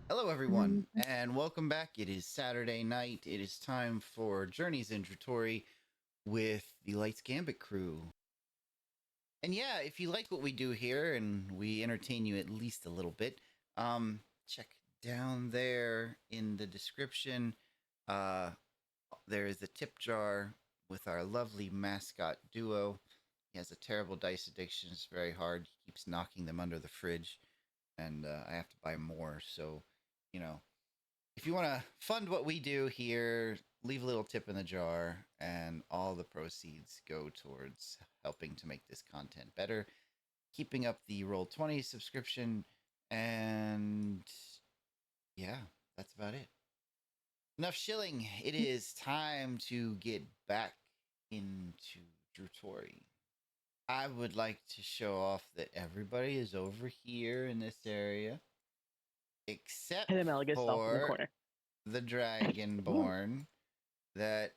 Hello, everyone, and welcome back. It is Saturday night. It is time for Journeys in Djruthourhi with the Lights Gambit crew. And yeah, if you like what we do here and we entertain you at least a little bit, check down there in the description. Uh, there is a tip jar with our lovely mascot duo. He has a terrible dice addiction. It's very hard. He keeps knocking them under the fridge, and I have to buy more. So, you know, if you want to fund what we do here, leave a little tip in the jar, and all the proceeds go towards helping to make this content better, keeping up the Roll20 subscription, and yeah, that's about it. Enough shilling. It is time to get back into Djruthourhi. I would like to show off that everybody is over here in this area, except Stop in the for corner. the Dragonborn that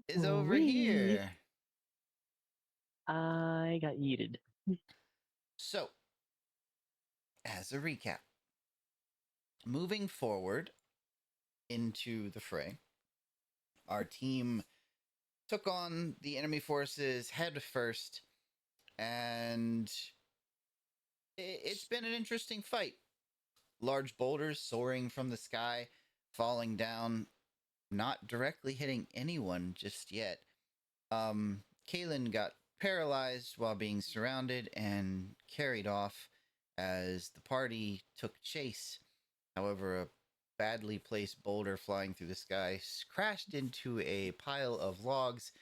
is over Wee. here. I got yeeted. So, as a recap, moving forward into the fray, our team took on the enemy forces head first, and it's been an interesting fight. Large boulders soaring from the sky, falling down, not directly hitting anyone just yet. Calen got paralyzed while being surrounded and carried off as the party took chase. However, a badly placed boulder flying through the sky crashed into a pile of logs,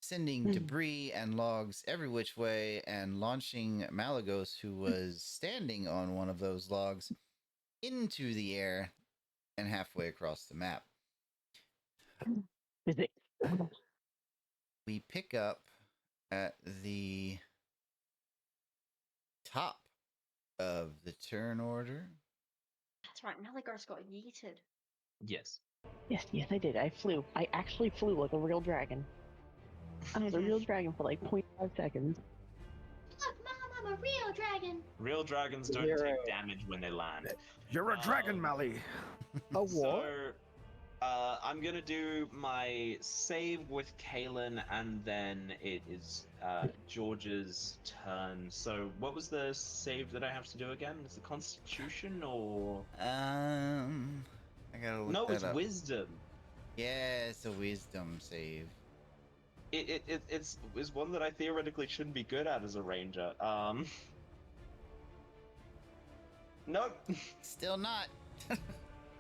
sending debris and logs every which way and launching Malagos, who was standing on one of those logs, into the air and halfway across the map. We pick up at the top of the turn order. That's right, Malagos got yeeted. Yes. Yes, I did. I flew. I actually flew like a real dragon. I was a real dragon for like 0.5 seconds. Look, Mom, I'm a real dragon. Real dragons don't take damage when they land. You're a dragon, Mally. A what? So, I'm gonna do my save with Calen, and then it is George's turn. So, what was the save that I have to do again? Is it Constitution or? I gotta look No, that it's up. Wisdom. Yeah, it's a wisdom save. It's one that I theoretically shouldn't be good at as a ranger. Nope. Still not.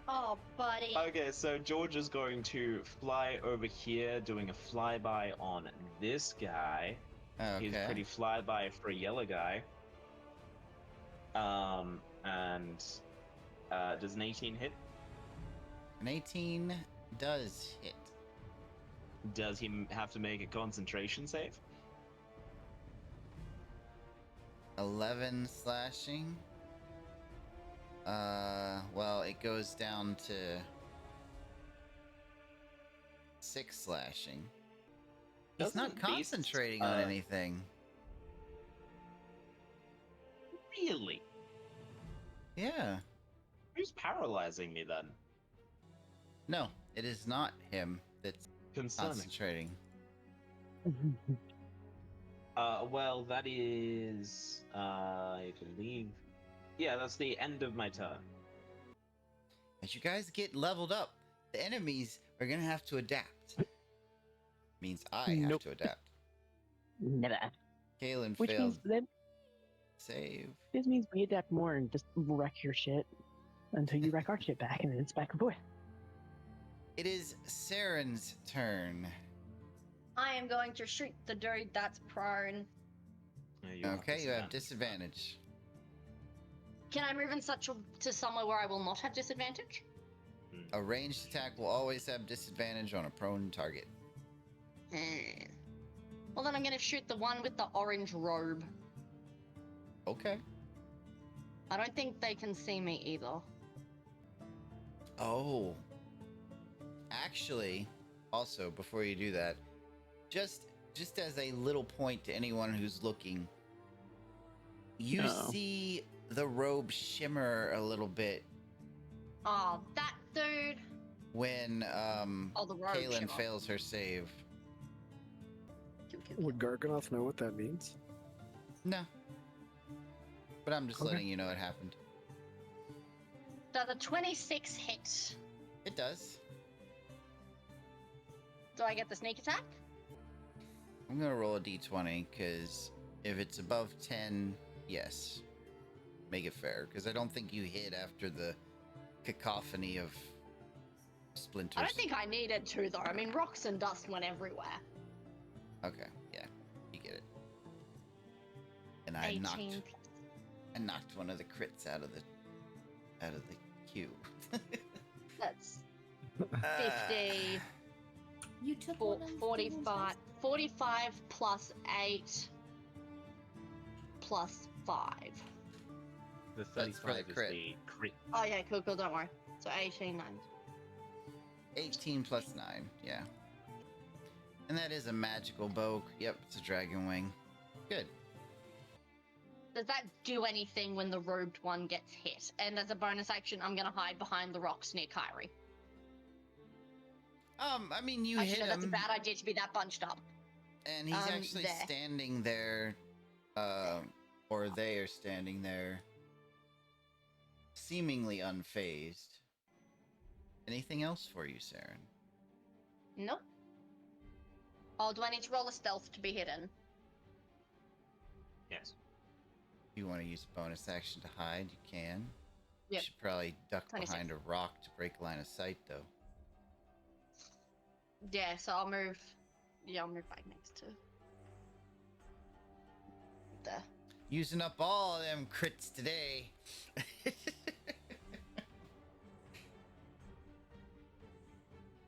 Oh, buddy. Okay, so George is going to fly over here, doing a flyby on this guy. Okay. He's pretty flyby for a yellow guy. And does an 18 hit? An 18 does hit. Does he have to make a concentration save? 11 slashing. Well, it goes down to 6 slashing. He's not Doesn't concentrating on anything. Really? Yeah. Who's paralyzing me then? No, it is not him that's Concerning. concentrating. Well, that is, I believe... Yeah, that's the end of my turn. As you guys get leveled up, the enemies are gonna have to adapt. Means I have to adapt. Never. Calen Which failed. means then Save. this means we adapt more and just wreck your shit until you wreck our shit back, and then it's back and forth. It is Saren's turn. I am going to shoot the dude that's prone. Okay, you have disadvantage. Can I move in to somewhere where I will not have disadvantage? A ranged attack will always have disadvantage on a prone target. Well, then I'm going to shoot the one with the orange robe. Okay. I don't think they can see me either. Oh. Actually, also, before you do that, just as a little point to anyone who's looking, you see the robe shimmer a little bit Oh, that dude. when Oh, the rogue Calen shimmer. fails her save. Kill, kill, kill. Would Garganoth know what that means? No. But I'm just Okay. letting you know it happened. Does a 26 hit? It does. Do I get the sneak attack? I'm gonna roll a d20 because if it's above 10, yes. Make it fair, because I don't think you hit after the cacophony of splinters. I don't think I needed to, though. I mean, rocks and dust went everywhere. Okay, yeah, you get it. And I 18 knocked one of the crits out of the cube. That's 50, You took four- one of Steven's 45, dice? 45 plus 8 plus 5. The That's for the 35 is crit. the crit. Oh, yeah, cool, cool, don't worry. So 18, 9. 18 plus 9, yeah. And that is a magical bow. Yep, it's a dragon wing. Good. Does that do anything when the robed one gets hit? And as a bonus action, I'm gonna hide behind the rocks near Kyrie. I mean, you Actually, hit no, that's a him, bad idea to be that bunched up. and he's actually there. standing there, or they are standing there, seemingly unfazed. Anything else for you, Saren? Nope. Oh, do I need to roll a stealth to be hidden? Yes. If you want to use a bonus action to hide, you can. You Yep. should probably duck 26. behind a rock to break line of sight, though. Yeah, so I'll move. Yeah, I'll move back next to. There. Using up all them crits today.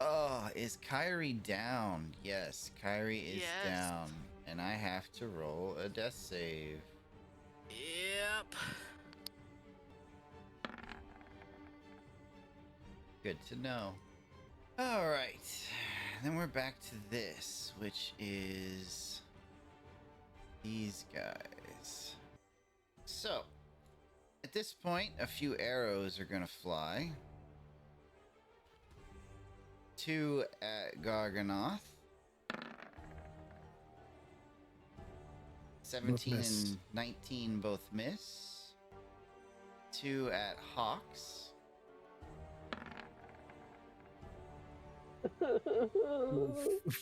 Oh, is Kyrie down? Yes, Kyrie is Yes. down. And I have to roll a death save. Yep. Good to know. Alright. Then we're back to this, which is these guys. So, at this point, a few arrows are gonna fly. 2 at Garganoth. 17 miss. and 19 both miss. 2 at Hawks.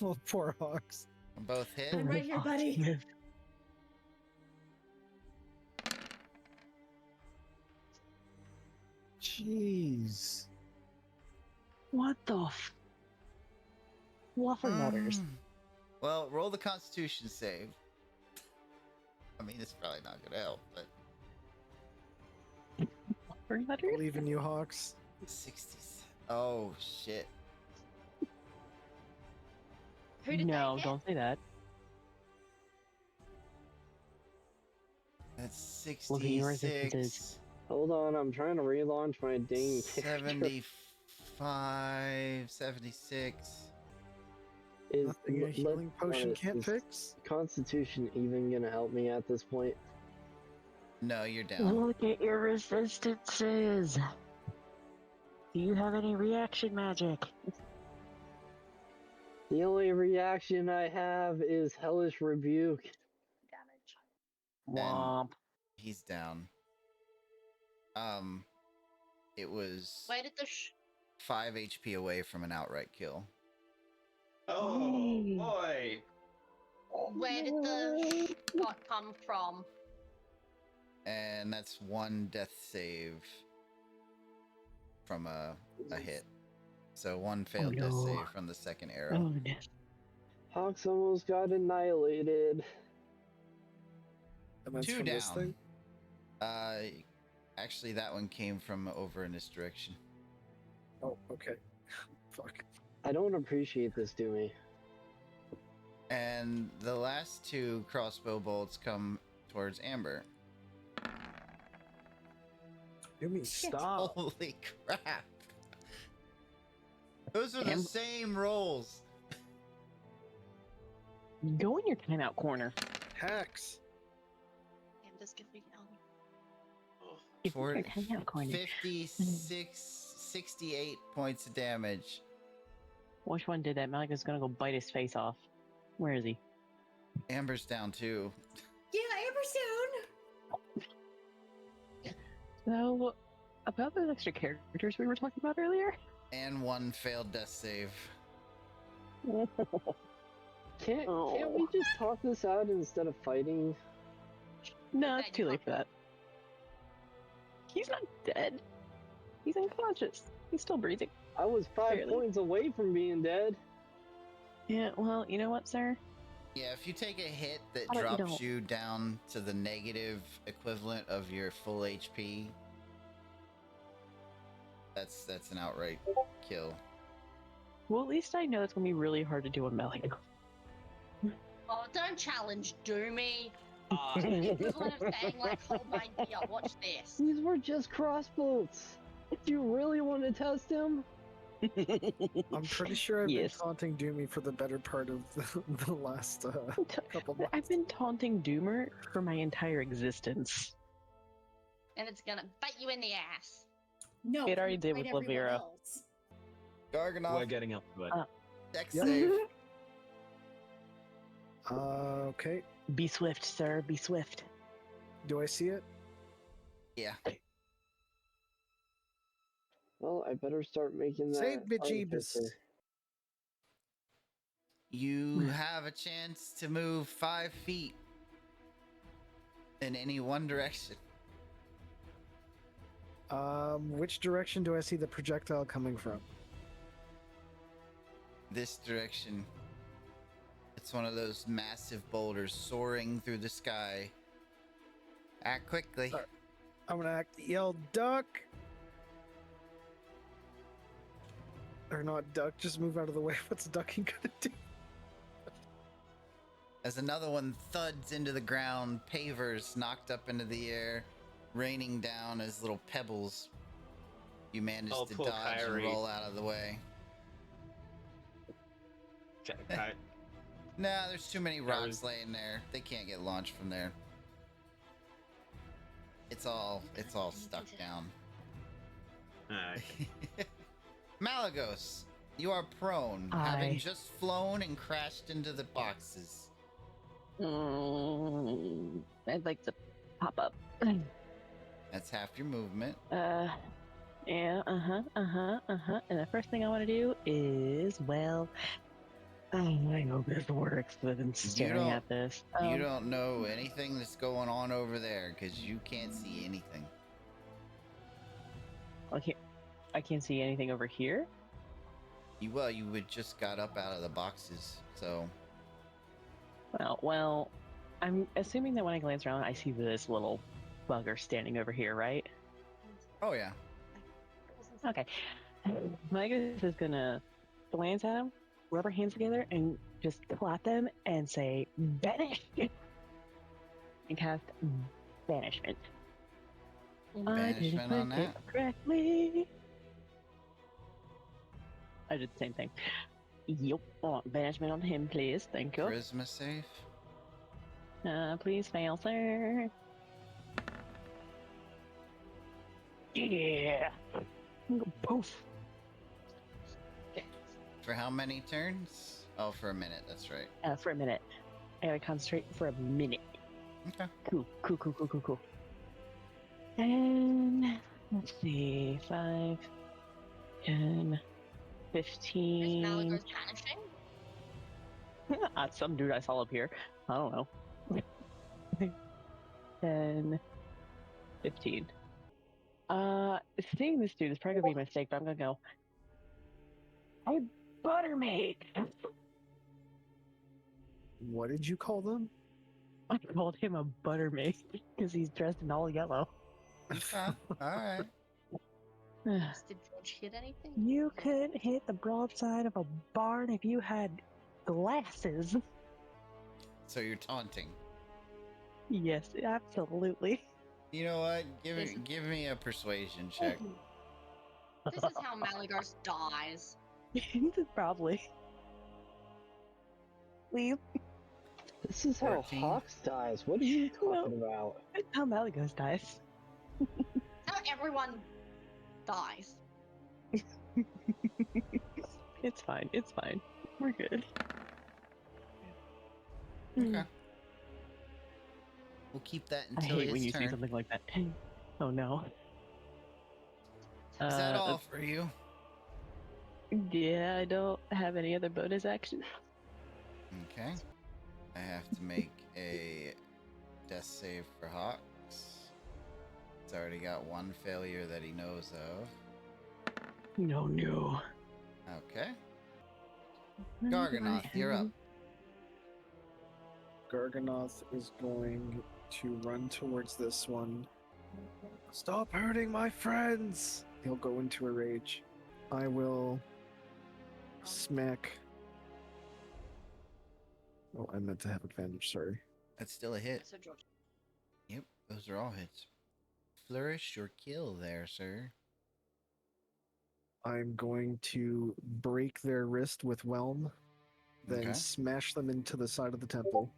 Well, poor Hawks. Both hit. I'm right here, buddy. Jeez. What the f? Fluffernutters. Well, roll the Constitution save. I mean, it's probably not gonna help, but Fluffernutters? Believe in you, Hawks. 60. Oh shit! Who did No, they hit? don't say that. That's Look at your resistances. 66. Hold on, I'm trying to relaunch my dang character. 75, 76. Nothing a healing potion can't is fix. Constitution even gonna help me at this point? No, you're down. Look at your resistances. Do you have any reaction magic? The only reaction I have is Hellish Rebuke. Damage. Womp. He's down. It was Where did the 5 HP away from an outright kill. Oh boy! where did the shot come from? And that's 1 death save from a hit. So 1 failed death no. save from the second arrow. Oh, no. Hawks almost got annihilated. And that's 2 from this down. thing. Actually, that one came from over in this direction. Oh, okay. Fuck. I don't appreciate this, Dumey. And the last 2 crossbow bolts come towards Amber. Dumey, stop. Holy crap! Those are the Am- same rolls. Go in your timeout corner. Hex. Damn, just give me Get in your For timeout corner. 56, 68 points of damage. Which one did that? Malika's gonna go bite his face off. Where is he? Amber's down too. Yeah, Amber's down. So, about those extra characters we were talking about earlier? And one failed death save. Can't we just talk this out instead of fighting? No, it's too late for that. He's not dead. He's unconscious. He's still breathing. I was 5 Barely. points away from being dead. Yeah, well, you know what, sir? Yeah, if you take a hit that How about you drops don't? you down to the negative equivalent of your full HP, that's an outright kill. Well, at least I know it's gonna be really hard to do on Malika. Oh, don't challenge Dumey. It's the equivalent of saying, like, hold my beer, watch this. These were just crossbows. Do you really want to test him? I'm pretty sure I've Yes. been taunting Doomy for the better part of the last couple months. I've been taunting Doomer for my entire existence. And it's gonna bite you in the ass. No, It already you did fight with everyone Lavera. else. We're Garganoff, getting up to it. dex Yep. save. Okay. Be swift, sir. Be swift. Do I see it? Yeah. Well, I better start making that. Save bejeebus. artificer. You have a chance to move 5 feet in any one direction. Which direction do I see the projectile coming from? This direction. It's one of those massive boulders soaring through the sky. Act quickly. Sorry. I'm gonna yell duck. Or not duck, just move out of the way. What's ducking gonna do? As another one thuds into the ground, pavers knocked up into the air, raining down as little pebbles. You manage Oh, to poor dodge Kyrie. and roll out of the way. Okay. Nah, there's too many was- rocks laying there. They can't get launched from there. It's all stuck down. Alright. Malagos, you are prone, having Aye. just flown and crashed into the boxes. I'd like to pop up. That's half your movement. Yeah, And the first thing I want to do is, well, I hope this works. I've been staring don't- at this. You don't know anything that's going on over there because you can't see anything. I can't see anything over here. You would just got up out of the boxes, so Well, I'm assuming that when I glance around, I see this little bugger standing over here, right? oh yeah. Okay. Megas is gonna glance at him, rub her hands together, and just clap them and say, "Banish!" and cast Banishment. I didn't Banishment on click it that. correctly. I did the same thing. Yup. Banishment on him, please. Thank you. Charisma save. Please fail, sir. Yeah. Poof. For how many turns? Oh, for a minute, that's right. For a minute. I gotta concentrate for a minute. Okay. Cool. And let's see, 5, 10, Is 15. Malagos vanishing? Some dude I saw up here. I don't know. 10, 15. Seeing this dude is probably gonna be a mistake, but I'm gonna go. Hey, Buttermate! What did you call them? I called him a Buttermate because he's dressed in all yellow. Okay. All right. Did George hit anything? You could hit the broadside of a barn if you had glasses. So you're taunting. Yes, absolutely. You know what? Give me a persuasion check. This is how Malagos dies. Probably. Please. This is how 14. Hawks dies. What are you talking about? That's how Malagos dies. How everyone dies. It's fine. It's fine. We're good. Okay. We'll keep that I until hate when his you say turn. something like that. Oh no. Is that all for you? Yeah, I don't have any other bonus action. Okay. I have to make a death save for Hawks. It's already got one failure that he knows of. No. Okay. Garganoth, you're up. Garganoth is going to run towards this one. Stop hurting my friends! He'll go into a rage. I will smack. Oh, I meant to have advantage, sorry. That's still a hit. So George. Yep, those are all hits. Flourish or kill there, sir. I'm going to break their wrist with Whelm, then Okay. smash them into the side of the temple.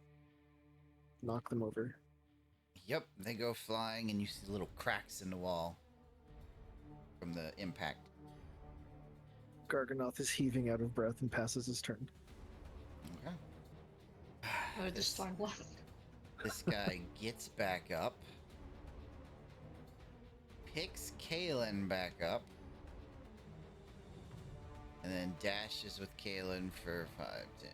Knock them over. Yep, they go flying and you see little cracks in the wall from the impact. Garganoth is heaving out of breath and passes his turn. Okay. Oh, the storm blows. This guy gets back up, picks Calen back up, and then dashes with Calen for 5, 10,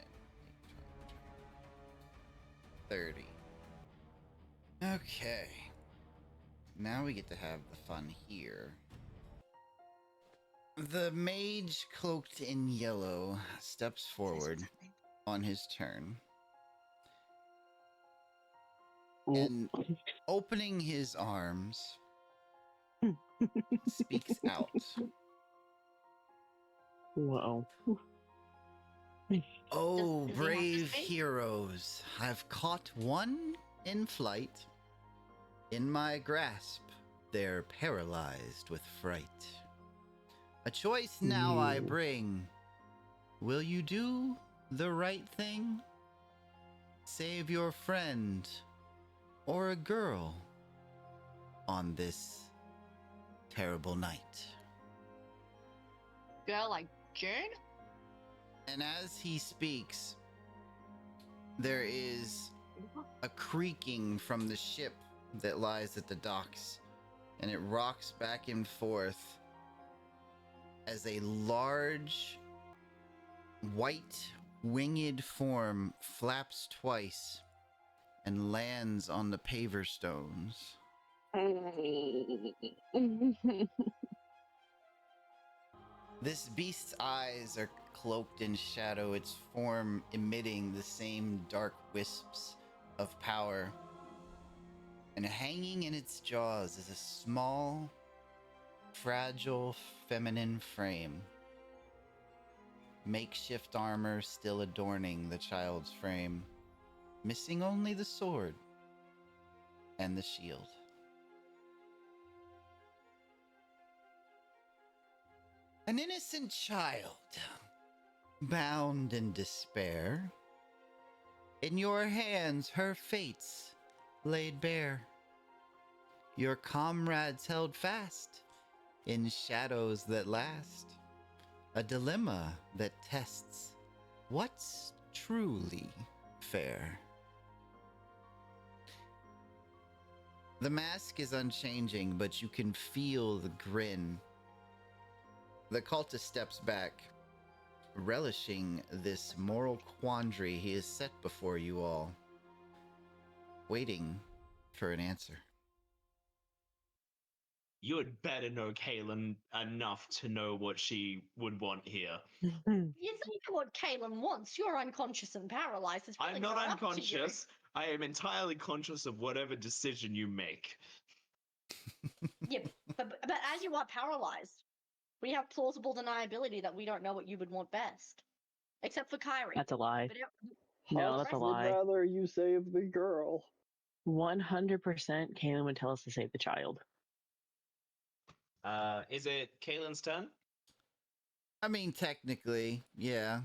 30. Okay. Now we get to have the fun here. The mage cloaked in yellow steps forward on his turn. And opening his arms, speaks out. Whoa. Oh, Does he have to brave speak? heroes, I've caught one in flight. In my grasp, they're paralyzed with fright. A choice now I You. bring. Will you do the right thing? Save your friend or a girl on this terrible night. Girl like June? And as he speaks, there is a creaking from the ship that lies at the docks, and it rocks back and forth as a large white winged form flaps twice and lands on the paver stones. This beast's eyes are cloaked in shadow, its form emitting the same dark wisps of power. And hanging in its jaws is a small, fragile, feminine frame. Makeshift armor still adorning the child's frame, missing only the sword and the shield. An innocent child, bound in despair. In your hands her fates laid bare. Your comrades held fast in shadows that last. A dilemma that tests what's truly fair. The mask is unchanging, but you can feel the grin. The cultist steps back, relishing this moral quandary he has set before you all, waiting for an answer. You had better know Calen enough to know what she would want here. You think what Calen wants. You're unconscious and paralyzed. It's really I'm not up to you. unconscious. I am entirely conscious of whatever decision you make. Yeah, but as you are paralyzed, we have plausible deniability that we don't know what you would want best. Except for Kyrie. That's a lie. But No, Hawks that's a would lie. Would rather you save the girl. 100% Calen would tell us to save the child. Is it Caelan's turn? I mean, technically, yeah.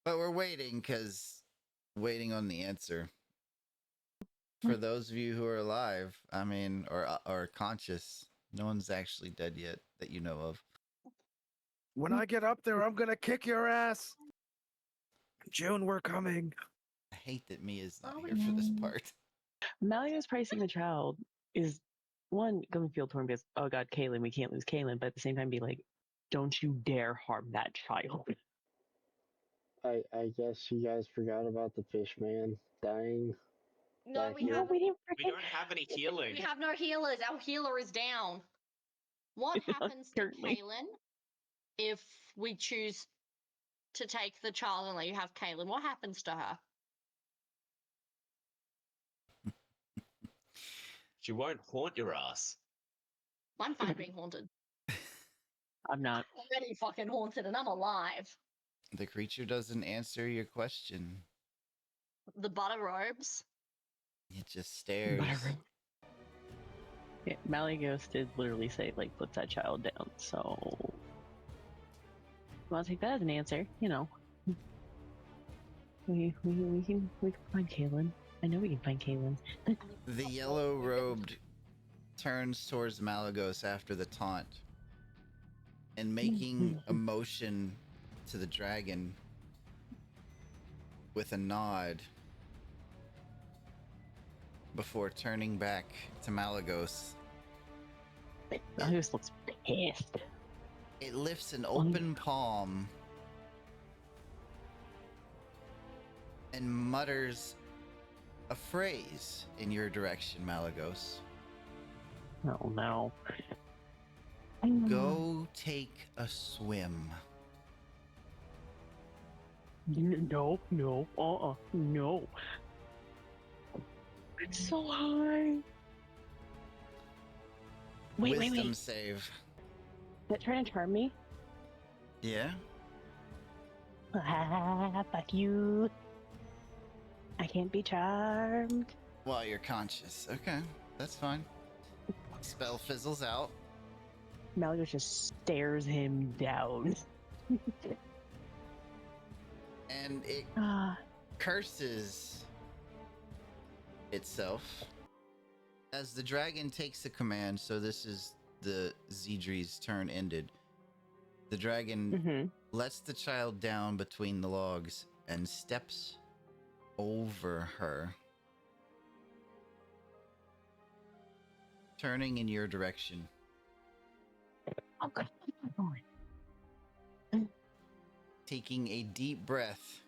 But we're waiting waiting on the answer. For those of you who are alive, I mean, or conscious, no one's actually dead yet that you know of. When I get up there, I'm gonna kick your ass. June, we're coming. I hate that Mia's not Oh, here for this part. Malleus pricing the child is one going to feel torn because, oh god, Calen, we can't lose Calen, but at the same time be like, don't you dare harm that child. I guess you guys forgot about the fish man dying. No, Back we here. No, haven't. we didn't We freaking don't have any healing. We have no healers. Our healer is down. What happens to currently. Calen if we choose to take the child and let you have Calen? What happens to her? She won't haunt your ass. I'm fine being haunted. I'm not. I'm already fucking haunted and I'm alive. The creature doesn't answer your question. The butter robes. It just stares. Yeah, Malleus did literally say, like, put that child down, so... I'll take that as an answer, you know. We can find Calen. I know we can find Calen. The yellow-robed turns towards Malagos after the taunt and making a motion to the dragon with a nod before turning back to Malagos. Malleus looks pissed. It lifts an open palm and mutters a phrase in your direction, Malagos. Oh no. Go take a swim. No, no, no. It's so high. Wait, Wisdom save. That trying to charm me? Yeah? Ah, fuck you. I can't be charmed. While you're conscious. Okay, that's fine. Spell fizzles out. Malleus just stares him down. And it Ah, curses itself as the dragon takes the command. So this is the Djruthourhi's turn ended. The dragon lets the child down between the logs and steps over her, turning in your direction. Oh, come on. Taking a deep breath,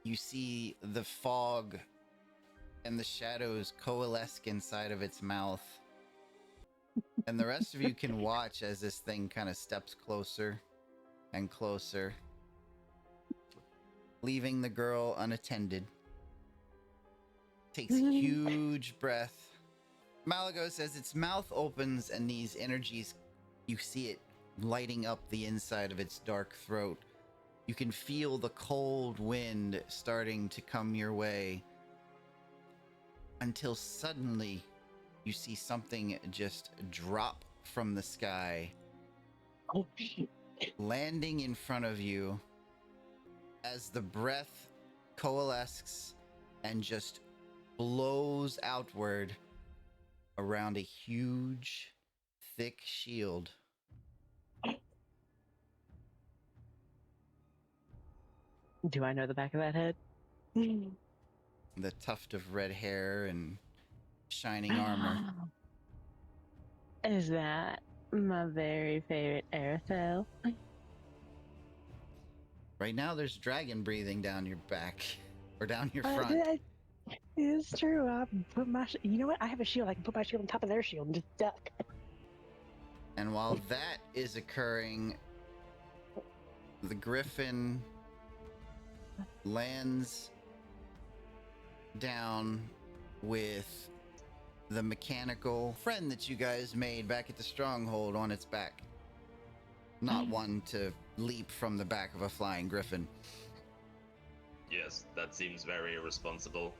you see the fog and the shadows coalesce inside of its mouth. And the rest of you can watch as this thing kind of steps closer and closer, leaving the girl unattended. Takes a huge breath. Malagos, as its mouth opens and these energies, you see it lighting up the inside of its dark throat. You can feel the cold wind starting to come your way until suddenly you see something just drop from the sky, Oh, shit. landing in front of you as the breath coalesces and just blows outward around a huge, thick shield. Do I know the back of that head? The tuft of red hair and shining armor. Is that my very favorite Aerithel? Right now, there's dragon breathing down your back or down your front. It's true. I put my. You know what? I have a shield. I can put my shield on top of their shield and just duck. And while that is occurring, the griffin lands down with the mechanical friend that you guys made back at the stronghold on its back. Not one to leap from the back of a flying griffin. Yes, that seems very irresponsible.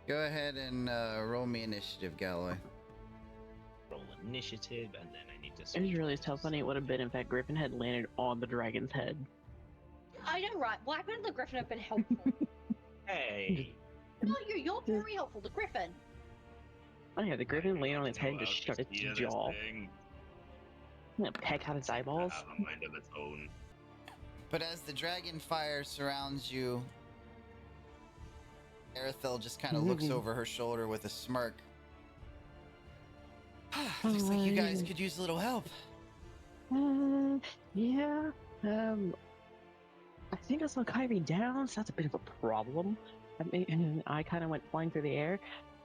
Go ahead and roll me initiative, Galloway. Roll initiative, and then I need to. It was really so funny. It would have been if that griffin had landed on the dragon's head. I know, right? Why couldn't the griffin have been helpful? Hey. No, you're very helpful. The griffin. Oh yeah, the griffin landed on its head and Well, just shut its hear this jaw. thing. I'm gonna peck out its eyeballs. Have a mind of its own. But as the dragon fire surrounds you, Arethel just kind of looks over her shoulder with a smirk. Looks like you guys could use a little help. Yeah. I think I saw Kyrie down, so that's a bit of a problem. And I kind of went flying through the air.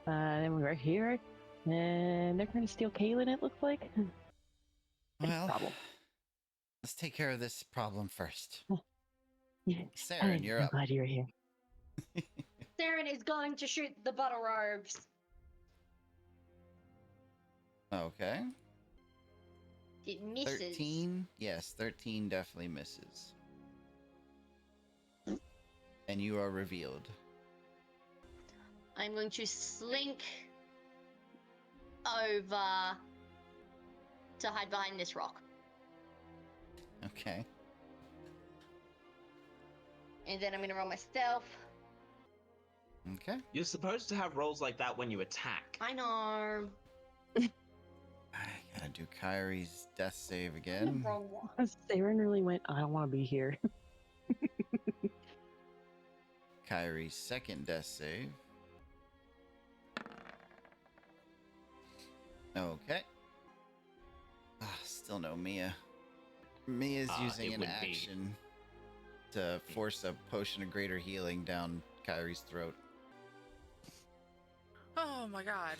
Then we were here, and they're trying to steal Calen, it looks like. Big Well, problem. let's take care of this problem first. Yeah. Saren, you're I'm up. glad you're here. Saren is going to shoot the butter robes. Okay. It misses. 13? Yes, 13 definitely misses. And you are revealed. I'm going to slink over to hide behind this rock. Okay. And then I'm going to roll my stealth. Okay. You're supposed to have rolls like that when you attack. I know. I gotta do Kyrie's death save The again. wrong one. Saren really went, I don't want to be here. Kyrie's second death save. Okay. Still no Mia. Mia's using it an would be- action to force a potion of greater healing down Kyrie's throat. Oh my god.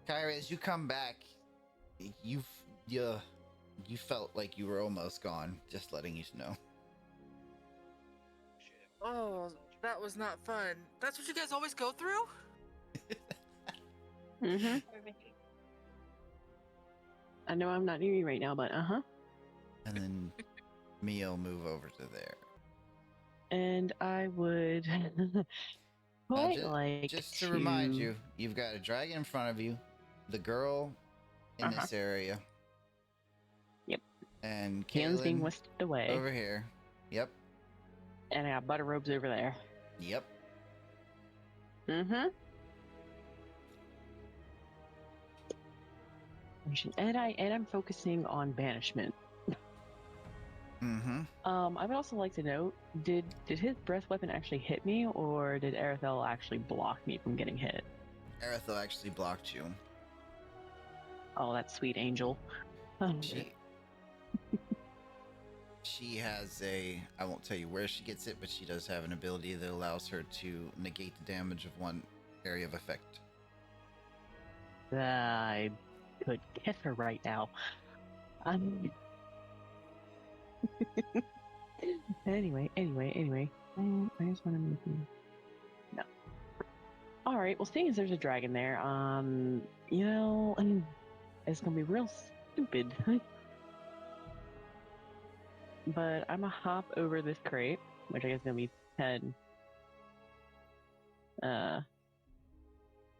Kyrie, as you come back, you felt like you were almost gone. Just letting you know. Oh, that was not fun. That's what you guys always go through? Mm-hmm. I know I'm not near you right now, but And then Mia will move over to there. And I would quite like Just to remind you, you've got a dragon in front of you, the girl in this area. Yep. And Calen's being Calen whisked away. over here. Yep. And I got butter robes over there. Yep. Mm-hmm. And I'm focusing on banishment. Mm-hmm. I would also like to note, did his breath weapon actually hit me, or did Arethel actually block me from getting hit? Arethel actually blocked you. Oh, that sweet angel. She has I won't tell you where she gets it, but she does have an ability that allows her to negate the damage of one area of effect. I could kiss her right now. Anyway. I just want to make you... No. Alright, well, seeing as there's a dragon there, it's gonna be real stupid. But I'm gonna hop over this crate, which I guess is gonna be 10,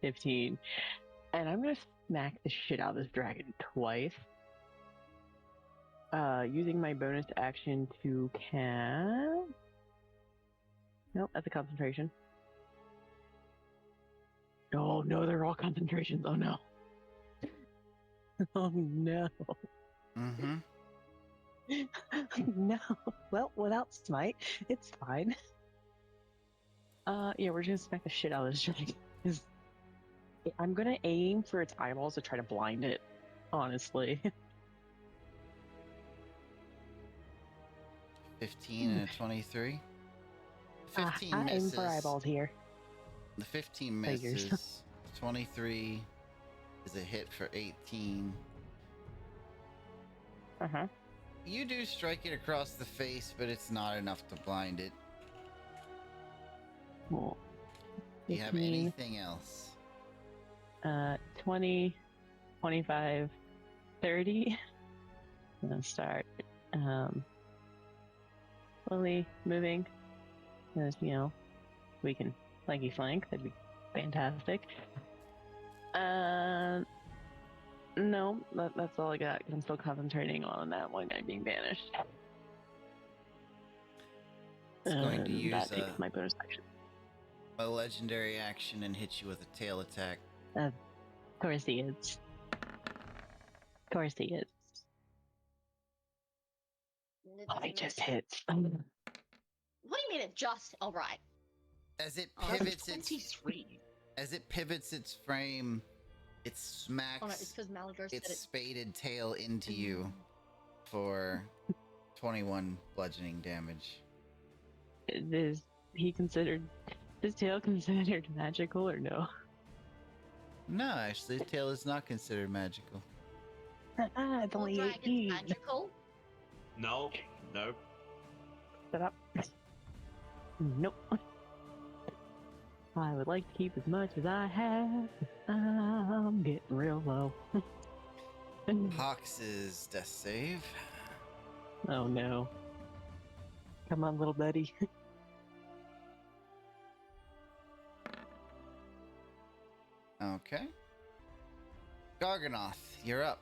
15, and I'm gonna smack the shit out of this dragon twice. Using my bonus action to cast... Nope, that's a concentration. Oh no, they're all concentrations. Oh no. Oh no. Mm-hmm. No. Well, without smite, it's fine. Yeah, we're just gonna smack the shit out of this dragon. I'm gonna aim for its eyeballs to try to blind it, honestly. 15 and a 23. 15 I misses. aim for eyeballs here. The 15 Figures. misses. 23 is a hit for 18. Uh-huh. You do strike it across the face, but it's not enough to blind it. Cool. Do you have 15, anything else? 20, 25, 30. I'm gonna start slowly moving. As we can flanky flank. That'd be fantastic. No, that's all I got. 'Cause I'm still concentrating on that one guy being banished. It's going to use that takes my bonus action. a legendary action and hit you with a tail attack. Of course he is. Of course he is. It Oh, he doesn't just make- hits. What do you mean it just? All right. As it Oh, that's pivots its 23. as it pivots its frame, it Oh no, it's smacks because Malagor said its it. spaded tail into you for 21 bludgeoning damage. Is he considered? Is tail considered magical or no? No, actually, the tail is not considered magical. It's All only dragons 18. magical. No, nope. Shut up. Nope. I would like to keep as much as I have. I'm getting real low. Hox's death save. Oh no. Come on, little buddy. Okay. Garganoth, you're up.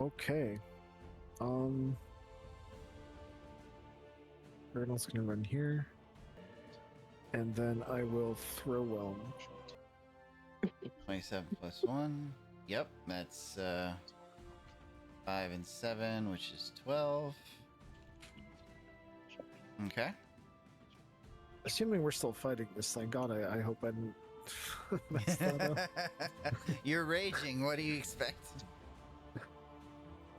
Okay. Garganoth's gonna run here. And then I will throw whelm. 27 plus 1. Yep, that's 5 and 7, which is 12. Okay. Assuming we're still fighting this thing, God, I hope I didn't mess that up. You're raging. What do you expect?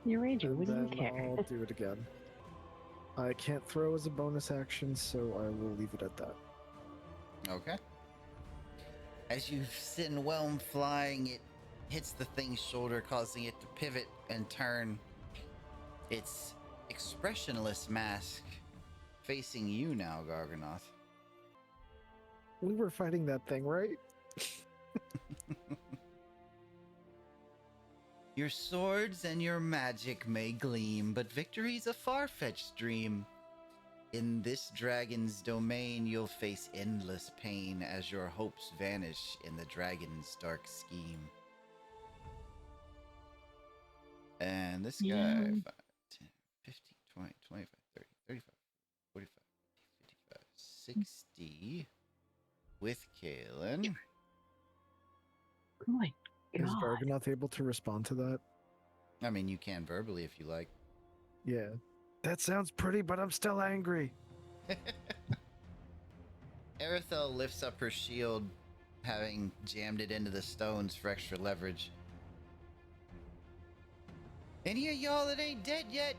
You're raging. And What do you then care? I'll do it again. I can't throw as a bonus action, so I will leave it at that. Okay. As you send Whelm flying, it hits the thing's shoulder, causing it to pivot and turn. Its expressionless mask facing you now, Garganoth. We were fighting that thing, right? Your swords and your magic may gleam, but victory's a far-fetched dream. In this dragon's domain, you'll face endless pain as your hopes vanish in the dragon's dark scheme. And this guy, Yeah. 5, 10, 15, 20, 25, 30, 35, 45, 55, 60 with Calen. Oh my Is god. Garganoth able to respond to that? I mean, you can verbally if you like. Yeah. That sounds pretty, but I'm still angry. Erithel lifts up her shield, having jammed it into the stones for extra leverage. Any of y'all that ain't dead yet,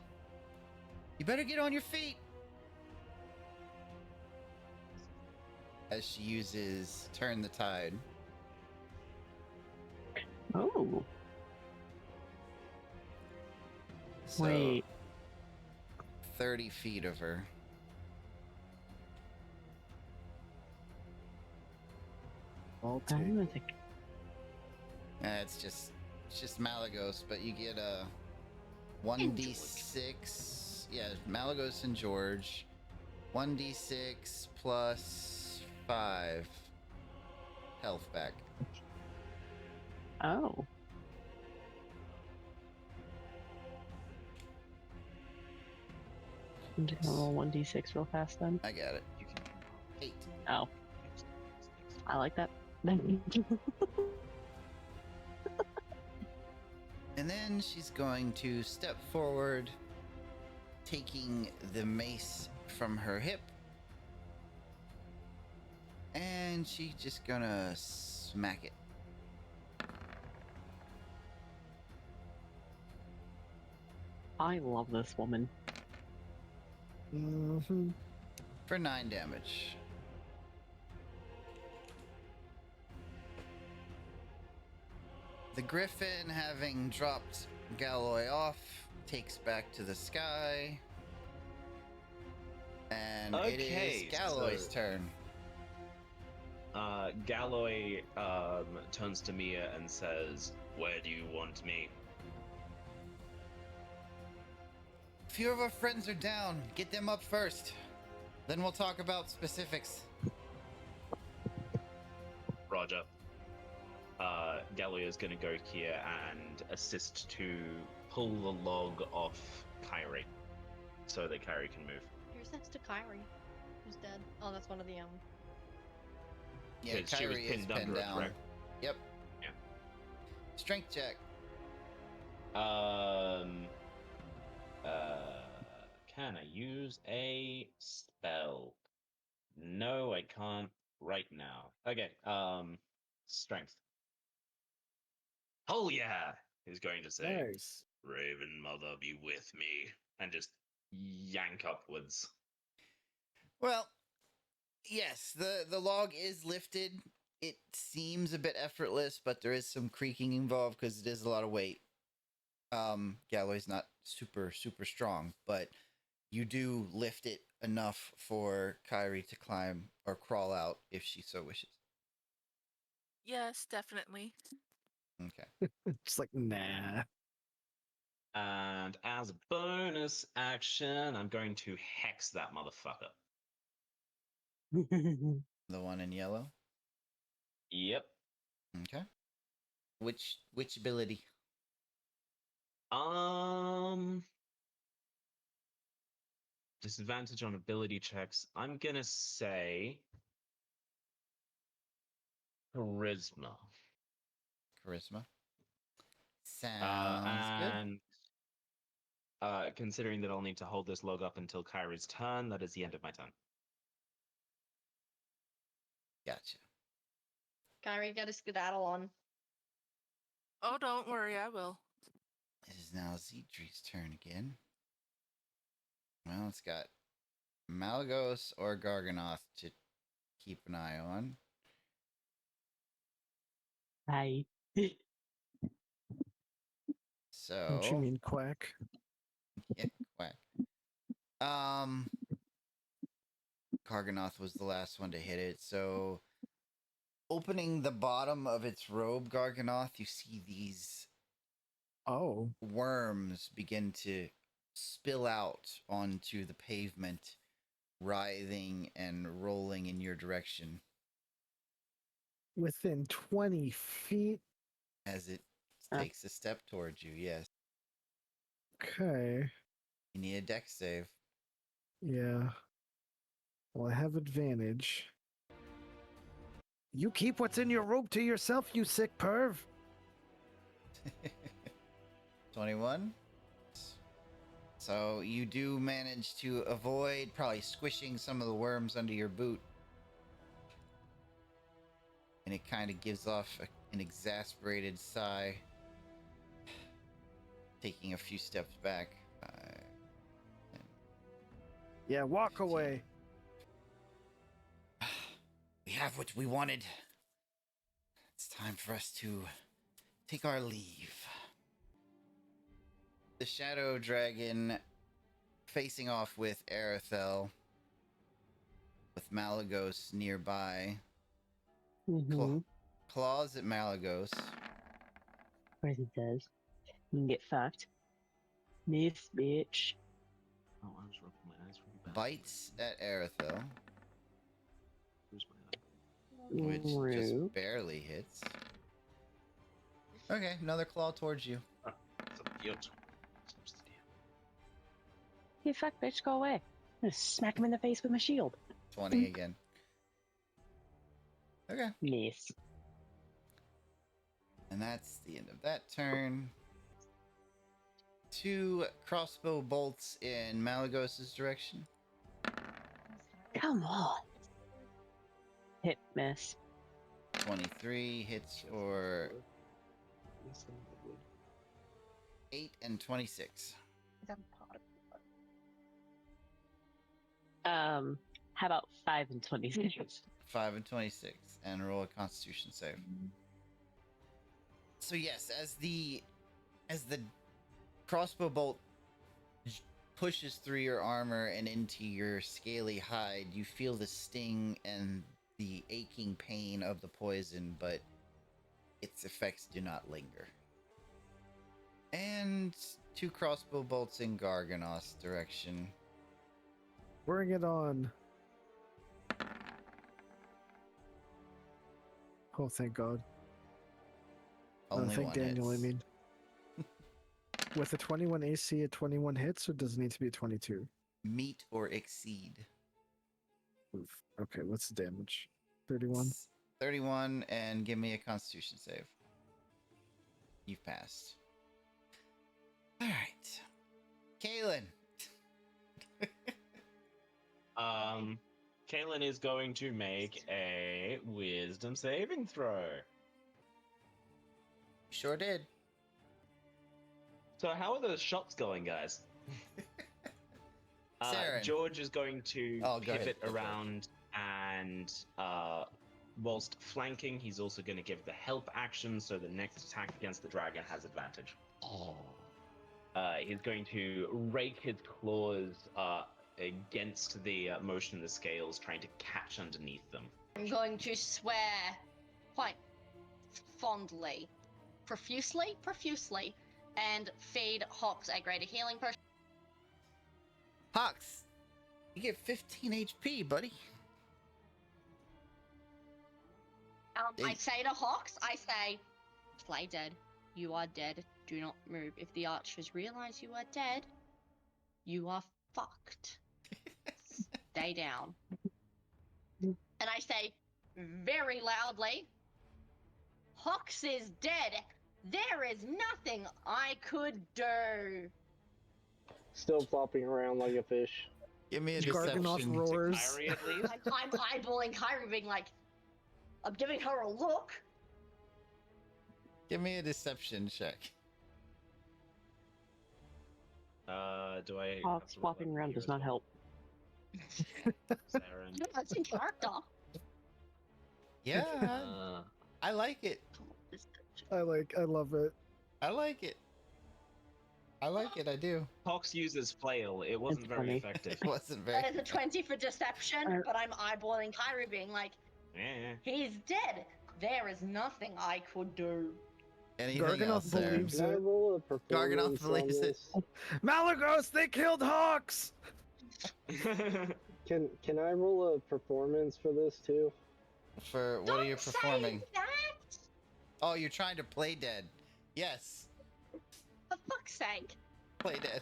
you better get on your feet. As she uses Turn the Tide. Oh, So wait. 30 feet of her. I'll take. I'm gonna think. It's just Malagos, but you get a 1d6. Yeah, Malagos and George. 1d6 plus 5 health back. Oh. I'm just gonna roll 1d6 real fast then. I got it. You can 8. Oh, I like that. And then she's going to step forward, taking the mace from her hip. And she's just gonna smack it. I love this woman. Mm-hmm. For 9 damage. The griffin, having dropped Galloy off, takes back to the sky. And it Okay, is Galloy's so- turn. Galloy turns to Mia and says, "Where do you want me?" A few of our friends are down. Get them up first. Then we'll talk about specifics. Roger. Galloy is going to go here and assist to pull the log off Kyrie so that Kyrie can move. Here's next to Kyrie, who's dead. Oh, that's one of the Yeah, Because she was Kyrie is pinned under it, down. correct? Yep. Yeah. Strength check. Um. Can I use a spell? No, I can't right now. Okay. Strength. Oh yeah, he's going to say, Nice. "Raven Mother, be with me," and just yank upwards. Well, yes, the log is lifted. It seems a bit effortless, but there is some creaking involved because it is a lot of weight. Galloway's not super strong, but you do lift it enough for Kyrie to climb or crawl out if she so wishes. Yes, definitely. Okay. Just like, nah. And as a bonus action, I'm going to hex that motherfucker. The one in yellow. Yep. Okay. Which ability? Disadvantage on ability checks. I'm gonna say charisma. Charisma. Sounds good. And considering that I'll need to hold this log up until Kyrie's turn, that is the end of my turn. Gotcha. Kyrie, get a skedaddle on. Oh, don't worry, I will. It is now Zedri's turn again. Well, it's got Malagos or Garganoth to keep an eye on. Hi. So, Don't you mean quack? yeah, quack. Garganoth was the last one to hit it. So, opening the bottom of its robe, Garganoth, you see these Oh, worms begin to spill out onto the pavement, writhing and rolling in your direction within 20 feet. as it Huh. takes a step towards you. Yes. Okay. You need a dex save. Yeah. Well, I have advantage. You keep what's in your robe to yourself, you sick perv. 21. So you do manage to avoid probably squishing some of the worms under your boot. And it kind of gives off an exasperated sigh, taking a few steps back. Yeah, walk 15. away. We have what we wanted. It's time for us to take our leave. The Shadow Dragon facing off with Arathel, with Malagos nearby. Mm-hmm. Claws at Malagos. Of course he does. You can get fucked. This bitch. Oh, I was rubbing my eyes really bad. Bites at Arathel, Where's my eye? which just Rude. barely hits. Okay, another claw towards you. It's a field. You fuck bitch, go away. I'm gonna smack him in the face with my shield. 20 again. Okay. Miss. And that's the end of that turn. 2 crossbow bolts in Malagos's direction. Come on. Hit miss. 23 hits for 8 and 26. How about 5 and 26? 5 and 26. And roll a constitution save. So yes, as the crossbow bolt pushes through your armor and into your scaly hide, you feel the sting and the aching pain of the poison, but its effects do not linger. And 2 crossbow bolts in Garganoth's direction. Bring it on. Oh, thank God. Only thank one Daniel, hits. I mean. With a 21 AC, a 21 hits, or does it need to be a 22? Meet or exceed. Oof. Okay, what's the damage? 31? 31, and give me a constitution save. You've passed. All right, Calen. Calen is going to make a wisdom saving throw. Sure did. So how are the shots going, guys? Saren. George is going to Oh, go ahead. pivot Go for it. around and whilst flanking, he's also going to give the help action, so the next attack against the dragon has advantage. He's going to rake his claws against the motion of the scales, trying to catch underneath them. I'm going to swear quite fondly, profusely, and feed Hox a greater healing potion. Hox, you get 15 HP, buddy. I say to Hox, I say, play dead. You are dead. Do not move. If the archers realize you are dead, you are fucked. Stay down. And I say very loudly, Hox is dead. There is nothing I could do. Still flopping around like a fish. Give me a Garganoth deception. roars. Kyrie, at least. I'm eyeballing Kyrie, being like, I'm giving her a look. Give me a deception check. Do I? Hox swapping around does not help. Saren. No, that's in character. Yeah, Uh, I like it. I love it. I like it. I like it. I do. Fox uses flail. It wasn't It's very funny. effective. It wasn't very. That is a 20 for deception, but I'm eyeballing Kyrie, being like, Yeah. he's dead. There is nothing I could do. Anything Garganoth else, Sarah? believes Can I it. roll a performance Garganoth believes on it. this? Malagos, they killed Hawks! Can I roll a performance for this too? For what are you Don't say performing? that! Oh, you're trying to play dead. Yes, For fuck's sake. play dead.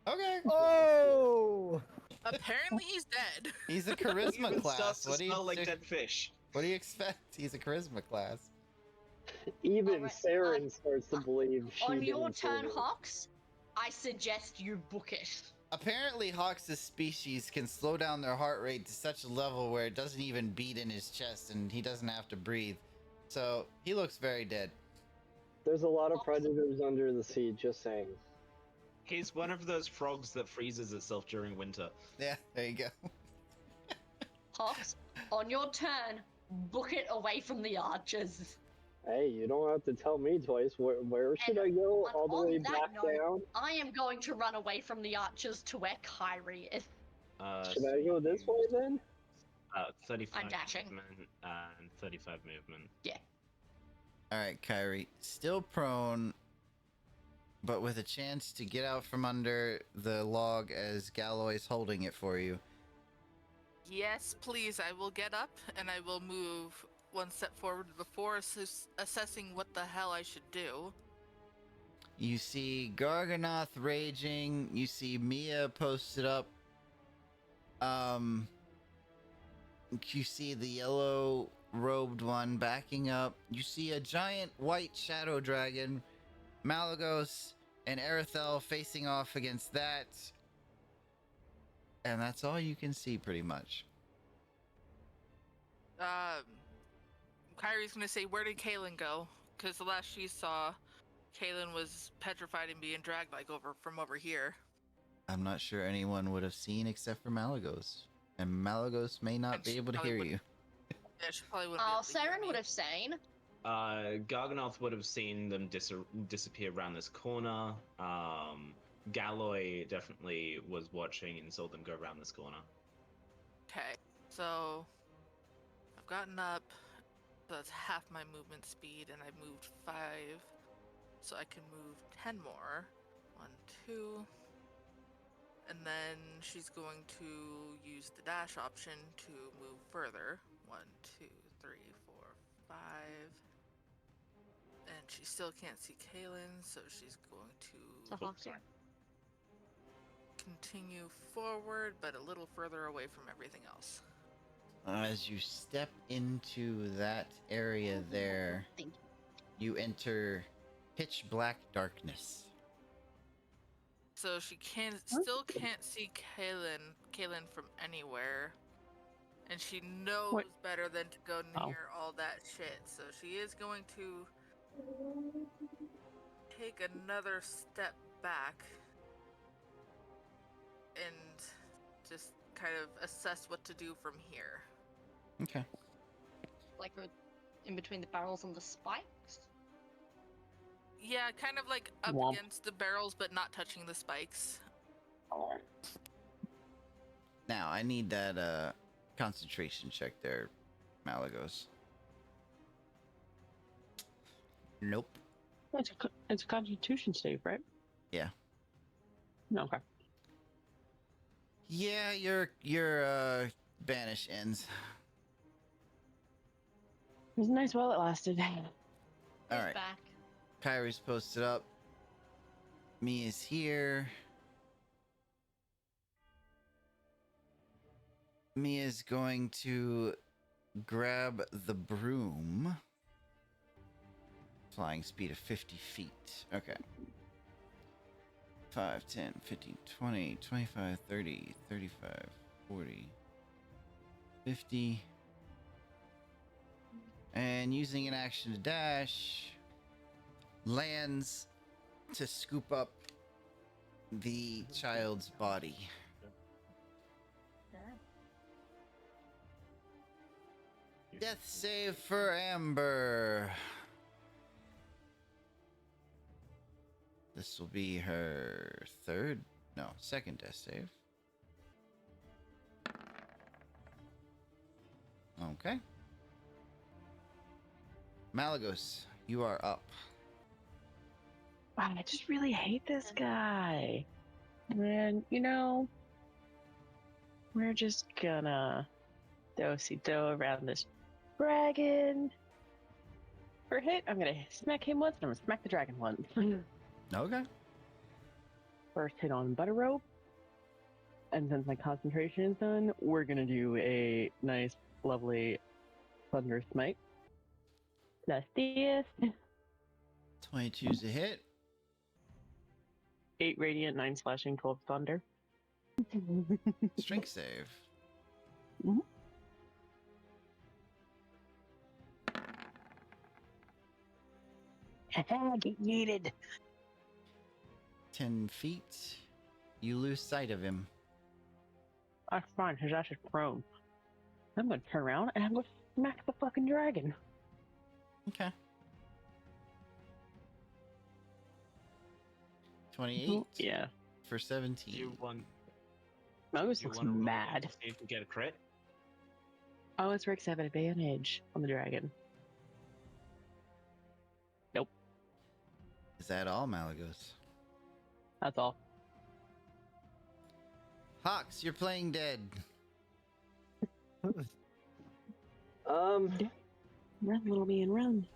Okay. Oh! Apparently he's dead. He's a charisma Even class. starts to What do you smell like dead fish. What do you expect? He's a charisma class. Even Alright, Saren starts to believe she On your didn't kill turn, him. Hox, I suggest you book it. Apparently, Hawks' species can slow down their heart rate to such a level where it doesn't even beat in his chest and he doesn't have to breathe. So, he looks very dead. There's a lot of predators under the sea, just saying. He's one of those frogs that freezes itself during winter. Yeah, there you go. Hox, on your turn, book it away from the archers. Hey, you don't have to tell me twice. Where should I go? on- All the on way that back note- down? I am going to run away from the archers to where Kyrie is. Should I go this way then? 35 I'm dashing. movement and 35 movement. Alright, Kyrie. Still prone, but with a chance to get out from under the log as Galloy's holding it for you. Yes, please. I will get up and I will move one step forward before assessing what the hell I should do. You see Garganoth raging. You see Mia posted up. You see the yellow robed one backing up. You see a giant white shadow dragon, Malagos and Erithel facing off against that. And that's all you can see pretty much. Kyrie's gonna say, where did Calen go? Because the last she saw, Calen was petrified and being dragged like from over here. I'm not sure anyone would have seen except for Malagos. And Malagos may not And be she able to probably hear wouldn't- you. Yeah, she probably wouldn't. Oh, be able to hear Saren me. would have seen. Garganoth would have seen them disappear around this corner. Galloy definitely was watching and saw them go around this corner. Okay, so I've gotten up. So that's half my movement speed, and I've moved 5, so I can move 10 more. 1, 2, and then she's going to use the dash option to move further. 1, 2, 3, 4, 5, and she still can't see Calen, so she's going So to Hox, continue forward, but a little further away from everything else. As you step into that area there, Thank you enter Pitch black darkness. So she still can't see Calen from anywhere. And she knows What? better than to go Oh. near all that shit. So she is going to take another step back and just kind of assess what to do from here. Okay. Like in between the barrels and the spikes. Yeah, kind of like up Womp. against the barrels, but not touching the spikes. Now I need that concentration check there, Malagos. Nope. It's a Constitution save, right? Yeah. No, okay. Yeah, your banish ends. It was nice while it lasted. All He's right. back. Kyrie's posted up. Me is here. Mia's going to grab the broom. Flying speed of 50 feet. Okay. 5, 10, 15, 20, 25, 30, 35, 40, 50. And using an action to dash, lands to scoop up the child's body. Death save for Amber. This will be her second death save. Okay. Malagos, you are up. Wow, I just really hate this guy. And, we're just gonna do around this dragon. For a hit, I'm gonna smack him once, and I'm gonna smack the dragon once. Okay. First hit on Butter Rope. And since my concentration is done, we're gonna do a nice, lovely Thunder Smite. That's this. 22's a hit. 8 Radiant, 9 Slashing, 12 Thunder. Strength save. Get yeeted. 10 feet. You lose sight of him. That's fine, his ass is prone. I'm gonna turn around and I'm gonna smack the fucking dragon. Okay. 28 Yeah. for 17. You want? Magus You looks want to mad. see if you get a crit? Oh, it's Rick's have an advantage on the dragon. Nope, Is that all, Malagos? that's all. Hawks, you're playing dead. Um, Run, little man, run.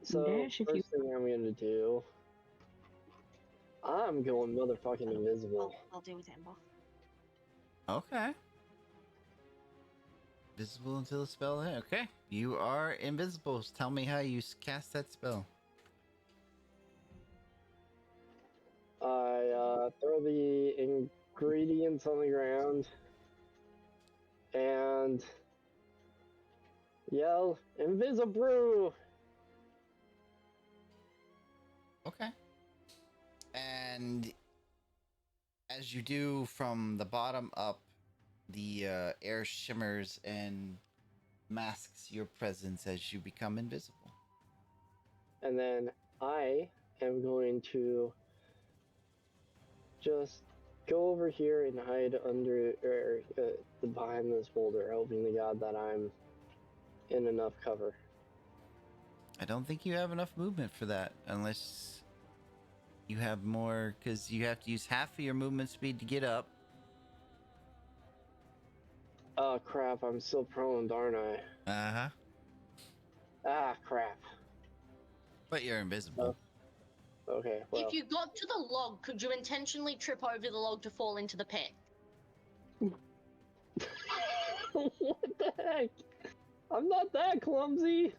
so Dash if first you- thing I'm gonna do, I'm going motherfucking invisible. I'll deal with Amber. Okay. Visible until the spell ends. Okay. You are invisible. Tell me how you cast that spell. I throw the ingredients on the ground and yell, "Invisibrew!" Okay. And as you do from the bottom up, the air shimmers and masks your presence as you become invisible. And then I am going to just go over here and hide under behind this boulder, hoping to God that I'm in enough cover. I don't think you have enough movement for that unless you have more, because you have to use half of your movement speed to get up. Oh crap, I'm still prone, aren't I? Uh-huh. Ah, crap. But you're invisible. Okay, well. If you got to the log, could you intentionally trip over the log to fall into the pit? What the heck? I'm not that clumsy.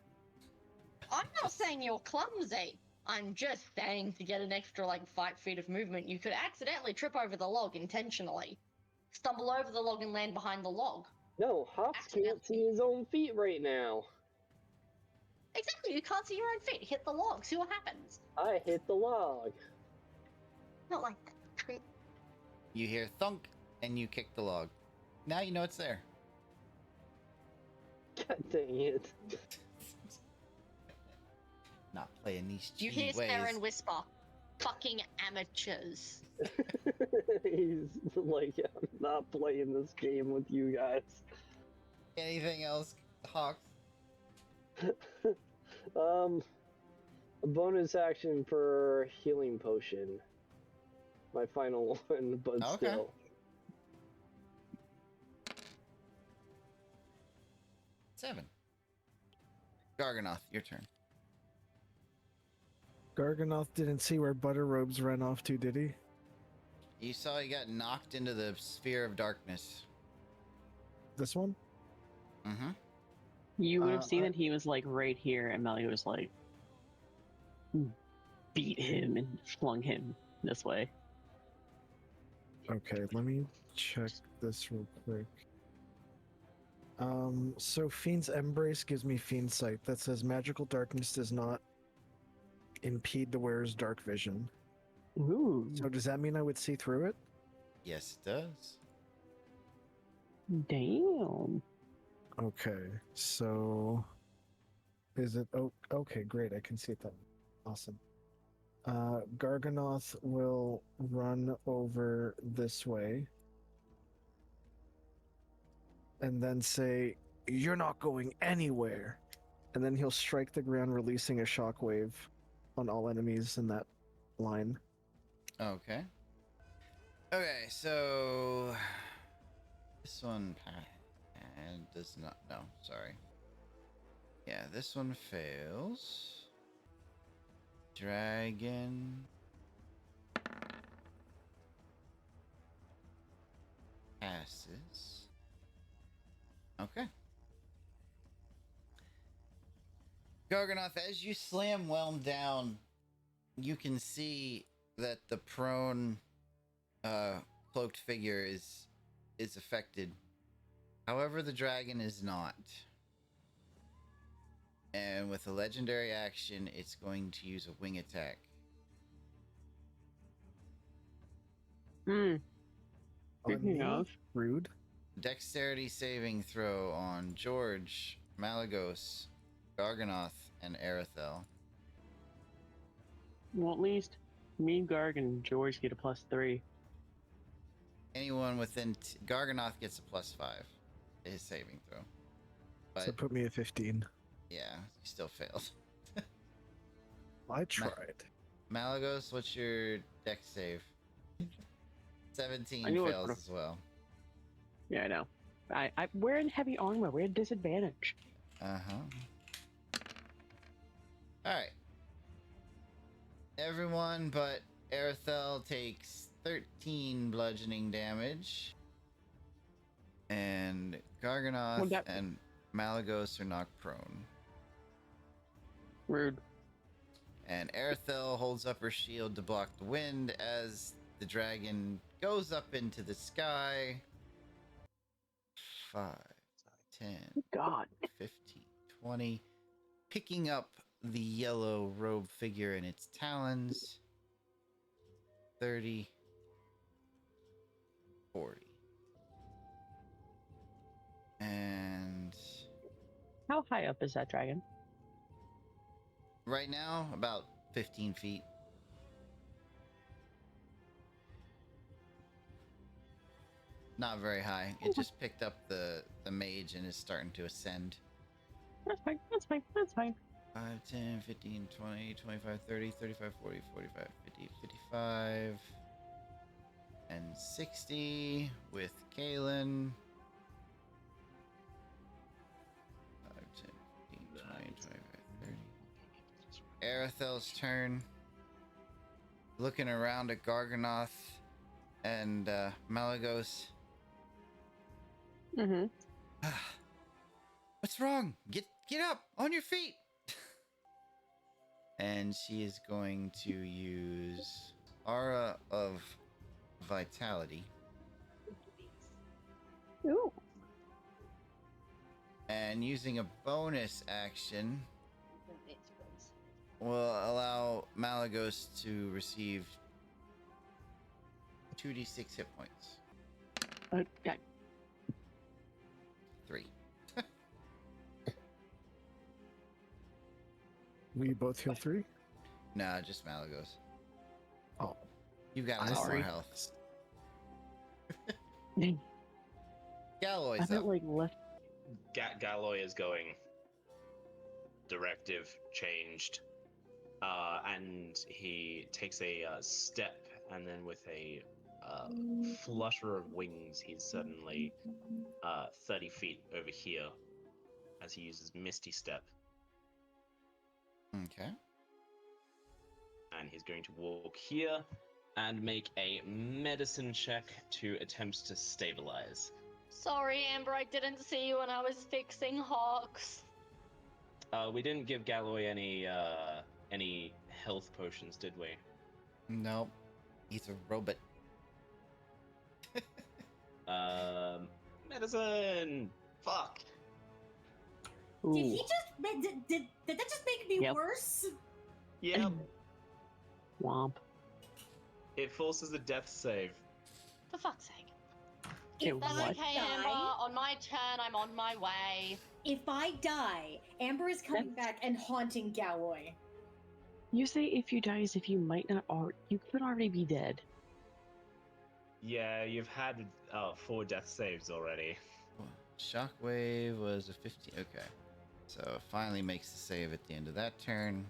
I'm not saying you're clumsy. I'm just saying, to get an extra, like, 5 feet of movement, you could accidentally trip over the log intentionally. Stumble over the log and land behind the log. No, Hox can't see his own feet right now. Exactly, you can't see your own feet. Hit the log, see what happens. I hit the log. Not like that. You hear thunk, and you kick the log. Now you know it's there. God dang it. Not playing these You cheaty hear ways. Saren whisper, fucking amateurs. He's like, I'm not playing this game with you guys. Anything else, Hawks? A bonus action for healing potion. My final one, but Okay. still. 7. Garganoth, your turn. Garganoth didn't see where Butter Robes ran off to, did he? You saw he got knocked into the sphere of darkness. This one? Mm-hmm. You would have seen I- that he was like right here, and Melly was like beat him and flung him this way. Okay, let me check this real quick. So Fiend's Embrace gives me Fiend Sight that says magical darkness does not impede the wearer's dark vision. Ooh, So does that mean I would see through it? Yes, it does. damn. Okay, so is it? Oh, okay, great. I can see it then. Awesome. Garganoth will run over this way and then say, "You're not going anywhere." And then he'll strike the ground, releasing a shockwave on all enemies in that line. Okay. Okay, so this one does not. No, sorry. Yeah, this one fails. Dragon. Passes. Okay. Garganoth, as you slam Whelm down, you can see that the prone cloaked figure is affected. However, the dragon is not. And with a legendary action, it's going to use a wing attack. Hmm. On Speaking me? of, Rude. Dexterity saving throw on George, Malagos, Garganoth, and Arethel. well, at least me, Garg, and George get a +3. Anyone within Garganoth gets a +5 to his saving throw. But So put me at 15. yeah, he still failed. I tried. Malagos, what's your dex save? 17 I knew it fails would've- as well. Yeah, I know. I'm wearing heavy armor. We're at disadvantage. Uh-huh. Alright. Everyone but Arethel takes 13 bludgeoning damage. And Garganoth Well, that- and Malagos are knocked prone. Rude. And Arethel holds up her shield to block the wind as the dragon goes up into the sky. 5, 10, God. 15, 20. Picking up the yellow robe figure in its talons. 30, 40. And How high up is that dragon? right now, about 15 feet. Not very high. It just picked up the mage and is starting to ascend. That's fine. That's fine. That's fine. 5, 10, 15, 20, 25, 30, 35, 40, 45, 50, 55, and 60 with Calen. 5, 10, 15, 20, 25, 30. Arethel's turn. Looking around at Garganoth and Malagos. Mm-hmm. What's wrong? Get up on your feet. And she is going to use Aura of Vitality. Ooh. And using a bonus action will allow Malagos to receive 2d6 hit points. Okay. 3. We both heal 3? Nah, just Malagos. Oh. You got I'm more sorry. health. I Galloy's meant up. like left. Galloy is going. Directive changed. And he takes a step, and then with a flutter of wings, he's suddenly 30 feet over here as he uses Misty Step. Okay. And he's going to walk here and make a medicine check to attempt to stabilize. Sorry, Amber, I didn't see you when I was fixing Hawks. We didn't give Galloy any health potions, did we? Nope. He's a robot. Medicine! Fuck! Did he Ooh. just did that just make me Yep. worse? Yep. Womp. It forces a death save. For fuck's sake. Okay, If That's what? okay, I Amber. die, On my turn, I'm on my way. if I die, Amber is coming back and haunting Galloy. You say if you die as if you might not, or you could already be dead. Yeah, you've had 4 death saves already. Shockwave was a 15. Okay. So it finally makes the save at the end of that turn.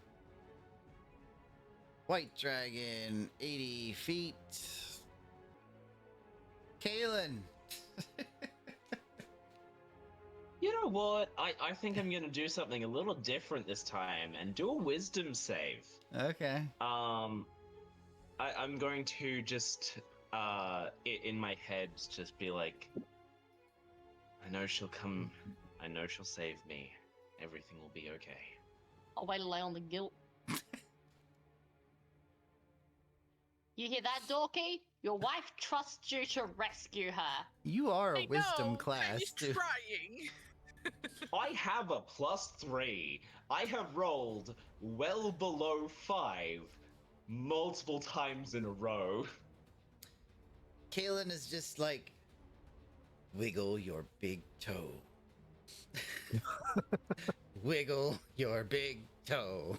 White Dragon, 80 feet. Calen! You know what? I think I'm gonna do something a little different this time and do a wisdom save. Okay. I'm going to just in my head just be like, I know she'll come. I know she'll save me. Everything will be okay. I'll wait to lay on the guilt. You hear that, Dorky? Your wife trusts you to rescue her. You are a I wisdom know, class, he's too. trying. I have a +3. I have rolled well below 5 multiple times in a row. Calen is just like, wiggle your big toe. Wiggle your big toe.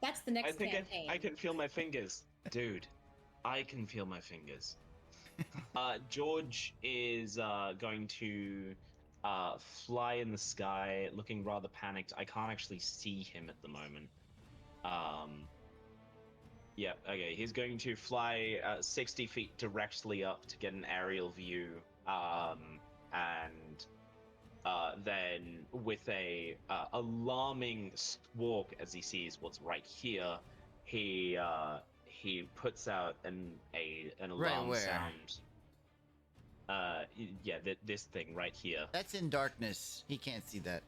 That's the next I think campaign. I can feel my fingers. Dude, I can feel my fingers. George is going to fly in the sky, looking rather panicked. I can't actually see him at the moment. Yeah, okay. He's going to fly 60 feet directly up to get an aerial view, and then with a alarming squawk as he sees what's right here, he puts out an alarm where? sound. Yeah, this thing right here. That's in darkness. He can't see that.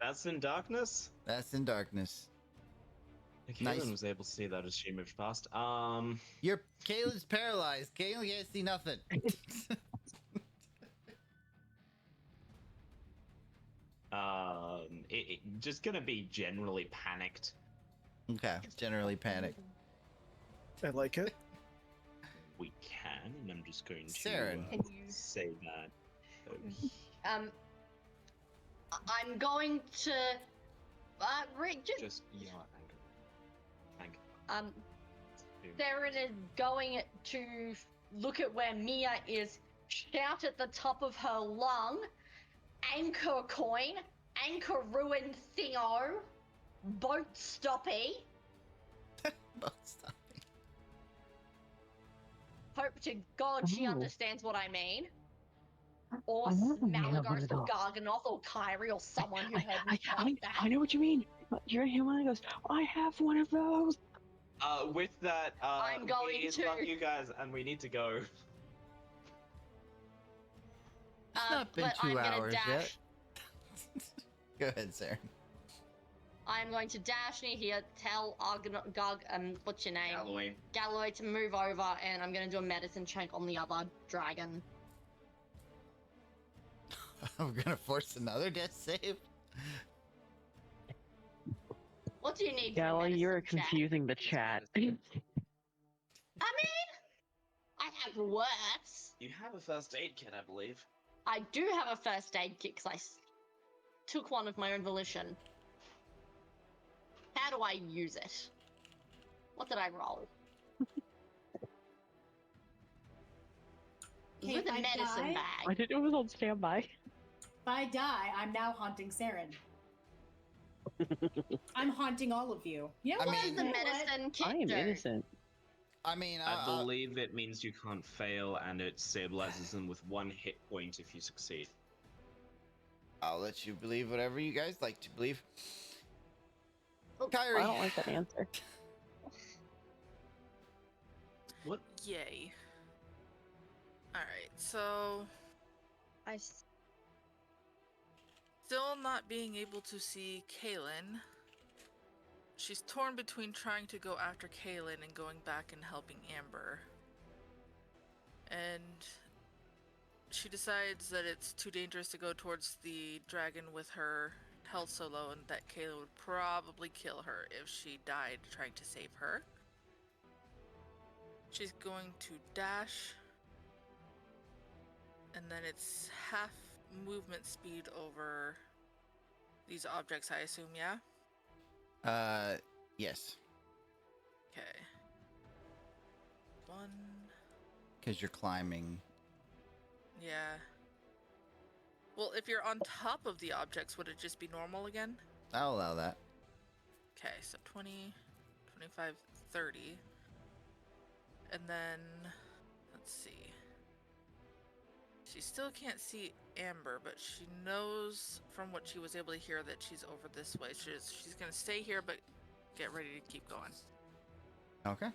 That's in darkness. That's in darkness. Calen Nice. was able to see that as she moved past. Calen's paralyzed. Calen can't see nothing. It just gonna be generally panicked. Okay, generally panic. I like it. We can, and I'm just going to Saren. Can you? say that. I'm going to. Just Anger. Saren is going to look at where Mia is, shout at the top of her lung, anchor coin, anchor ruin thingo, boat stoppy. Both stopping. Hope to God she Ooh. understands what I mean. Or I want to have one Malagos of or those. Garganoth or Kyrie or someone who heard me like that. I know what you mean. You're him and he goes, I have one of those. With that, I'm going we to- love you guys, and we need to go. It's not been but 2 I'm gonna hours dash. yet. Go ahead, Saren. I'm going to dash near here, tell what's your name? Galloway. To move over, and I'm going to do a medicine check on the other dragon. I'm gonna force another death save. What do you need? Yeah, for a well, you're medicine check? confusing the chat. I mean, I have worse. You have a first aid kit, I believe. I do have a first aid kit because I took one of my own volition. How do I use it? What did I roll? Okay, With if a I medicine die- I bag. didn't know it was on standby. If I die, I'm now haunting Saren. I'm haunting all of you. You know I what? mean- The You know what? medicine kit. I am do? innocent. I mean, I believe it means you can't fail, and it stabilizes them with 1 hit point if you succeed. I'll let you believe whatever you guys like to believe. Oh, Kyrie. I don't like that answer. What? Yay. Alright, so I still not being able to see Calen. She's torn between trying to go after Calen and going back and helping Amber. And she decides that it's too dangerous to go towards the dragon with her health so low, and that Calen would probably kill her if she died trying to save her. She's going to dash, and then it's half movement speed over these objects, I assume, yeah? Yes. Okay. 1, Because you're climbing. yeah. Well, if you're on top of the objects, would it just be normal again? I'll allow that. Okay, so 20, 25, 30. And then, let's see. She still can't see Amber, but she knows from what she was able to hear that she's over this way. She's gonna stay here, but get ready to keep going. Okay.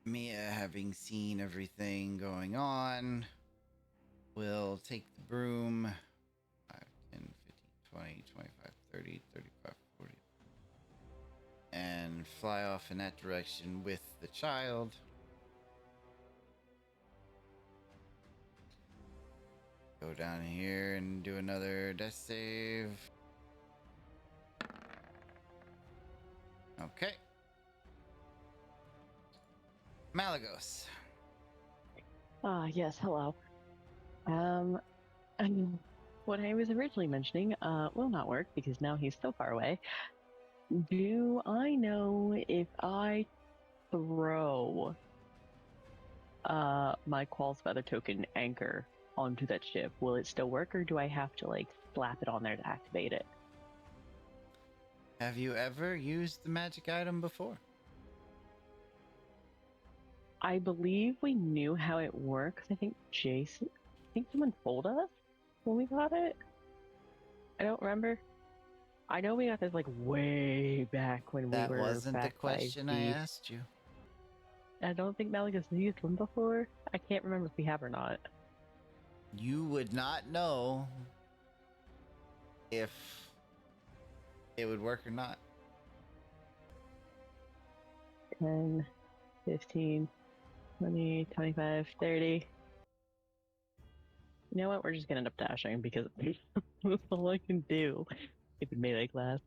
Mia, having seen everything going on, will take the broom. 5, 10, 15, 20, 25, 30, 35, 40. And fly off in that direction with the child. Go down here and do another death save. Okay. Malagos. Yes, hello. I mean, what I was originally mentioning, will not work because now he's so far away. Do I know if I throw, my Qual's Feather token anchor onto that ship, will it still work, or do I have to, like, slap it on there to activate it? Have you ever used the magic item before? I believe we knew how it works. I think someone told us when we got it. I don't remember. I know we got this like way back when That we were wasn't the back by question I asked you. I don't think Malagas has used one before. I can't remember if we have or not. You would not know if it would work or not. 10, 15, 20, 25, 30. You know what? We're just gonna end up dashing because that's all I can do. If it melee class.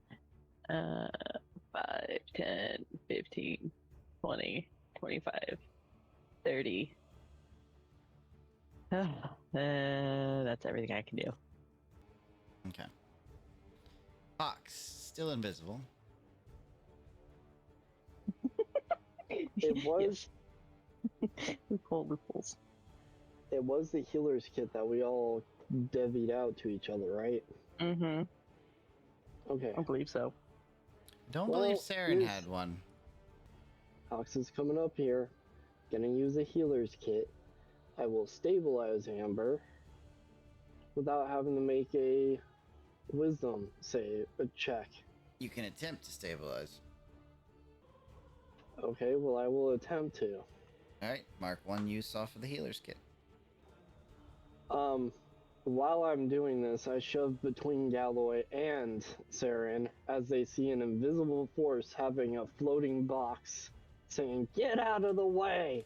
5, 10, 15, 20, 25, 30. That's everything I can do. Okay. Fox, still invisible. It was Loopholes. it was the healer's kit that we all divvied out to each other, right? Mm-hmm. Okay. I believe so. Don't Well, believe Saren here's- had one. Fox is coming up here. Gonna use a healer's kit. I will stabilize Amber without having to make a wisdom save, a check. You can attempt to stabilize. Okay, well, I will attempt to. Alright, mark 1 use off of the healer's kit. While I'm doing this, I shove between Galloway and Saren as they see an invisible force having a floating box saying, "Get out of the way!"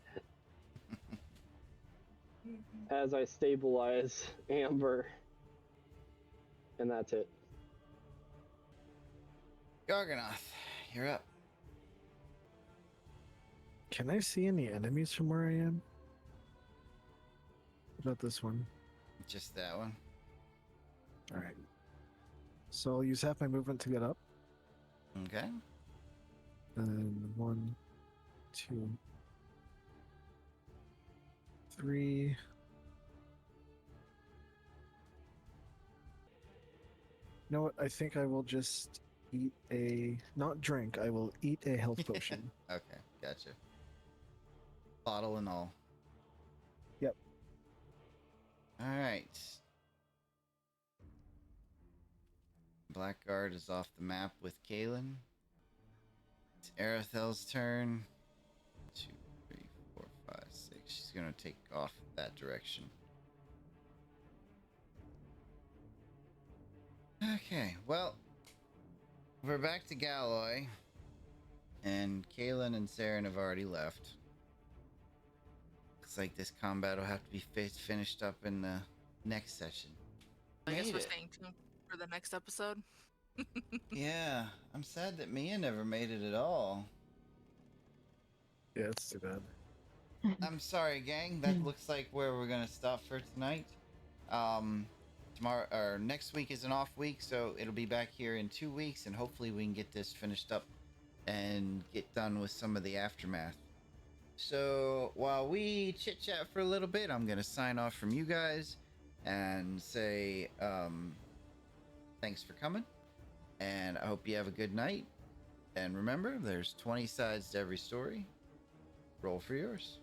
as I stabilize Amber. And that's it. Garganoth, you're up. Can I see any enemies from where I am? What about this one? Just that one. All right. So I'll use half my movement to get up. Okay. And 1, 2, 3. You know what? I think I will just eat not drink, I will eat a health potion. Okay, gotcha. Bottle and all. Yep. All right. Blackguard is off the map with Calen. It's Arathel's turn. 2, 3, 4, 5, 6. She's gonna take off that direction. Okay, well, we're back to Galloway, and Calen and Saren have already left. Looks like this combat will have to be finished up in the next session. I guess Made we're it. staying tuned for the next episode. Yeah, I'm sad that Mia never made it at all. Yeah, it's too bad. I'm sorry, gang. That looks like where we're gonna stop for tonight. Tomorrow or next week is an off week, so it'll be back here in 2 weeks, and hopefully we can get this finished up and get done with some of the aftermath. So while we chit chat for a little bit, I'm gonna sign off from you guys and say thanks for coming, and I hope you have a good night. And remember, there's 20 sides to every story. Roll for yours.